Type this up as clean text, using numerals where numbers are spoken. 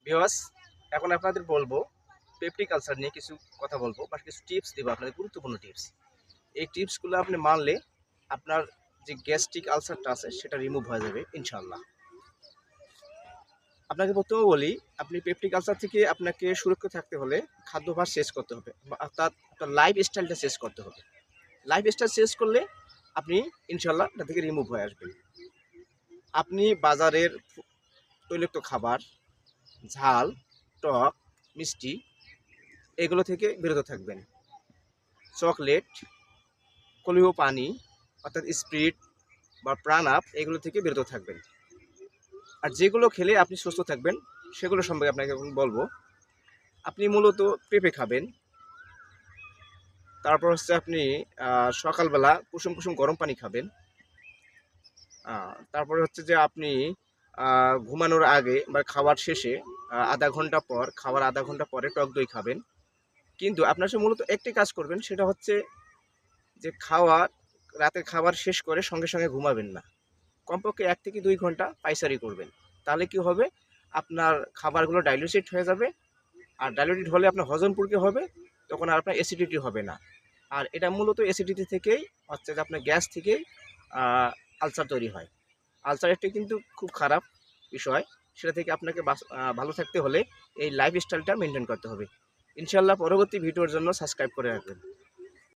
Viewers, এখন আপনাদের বলবো পেপটিক আলসার নিয়ে কিছু কথা বলবো বা কিছু টিপস দেবো আপনাদের, গুরুত্বপূর্ণ টিপস। এই টিপসগুলো আপনি মানলে আপনার যে গ্যাস্ট্রিক আলসারটা আছে সেটা রিমুভ হয়ে যাবে ইনশাআল্লাহ। আপনাকে প্রথমে বলি, আপনি পেপটিক আলসার থেকে আপনাকে সুরক্ষিত থাকতে হলে খাদ্যাভ্যাস শেষ করতে হবে, অর্থাৎ আপনার লাইফ স্টাইলটা শেষ করতে হবে। লাইফ স্টাইল শেষ করলে আপনি ইনশাআল্লাহ এটা থেকে রিমুভ হয়ে আসবেন। আপনি বাজারের তৈলাক্ত খাবার, ঝাল, টক, মিষ্টি এগুলো থেকে বিরত থাকবেন। চকলেট, কলিহ পানি অর্থাৎ স্প্রিট বা প্রাণ আপ এগুলো থেকে বিরত থাকবেন। আর যেগুলো খেলে আপনি সুস্থ থাকবেন সেগুলো সম্পর্কে আপনাকে এখন বলবো। আপনি মূলত পেঁপে খাবেন, তারপর হচ্ছে আপনি সকালবেলা কুসুম কুসুম গরম পানি খাবেন। তারপরে হচ্ছে যে আপনি ঘুমানোর আগে বা খাবার শেষে আধা ঘন্টা পর, খাওয়ার আধা ঘন্টা পরে টক দই খাবেন। কিন্তু আপনার সে মূলত একটি কাজ করবেন, সেটা হচ্ছে যে রাতের খাবার শেষ করে সঙ্গে সঙ্গে ঘুমাবেন না। কমপক্ষে 1 থেকে 2 ঘন্টা পায়চারি করবেন। তাহলে কি হবে, আপনার খাবারগুলো ডাইলুটেড হয়ে যাবে। আর ডাইলুটেড হলে আপনার হজম প্রক্রিয়া হবে, তখন আর আপনার অ্যাসিডিটি হবে না। আর এটা মূলত অ্যাসিডিটি থেকেই হচ্ছে যে আপনার গ্যাস থেকেই আলসার তৈরি হয়। আলসার একটি কিন্তু খুব খারাপ বিষয়। সেটা থেকে আপনাকে ভালো থাকতে হলে এই লাইফ স্টাইলটা মেনটেন করতে হবে। ইনশাআল্লাহ পরবর্তী ভিডিওর জন্য সাবস্ক্রাইব করে রাখবেন।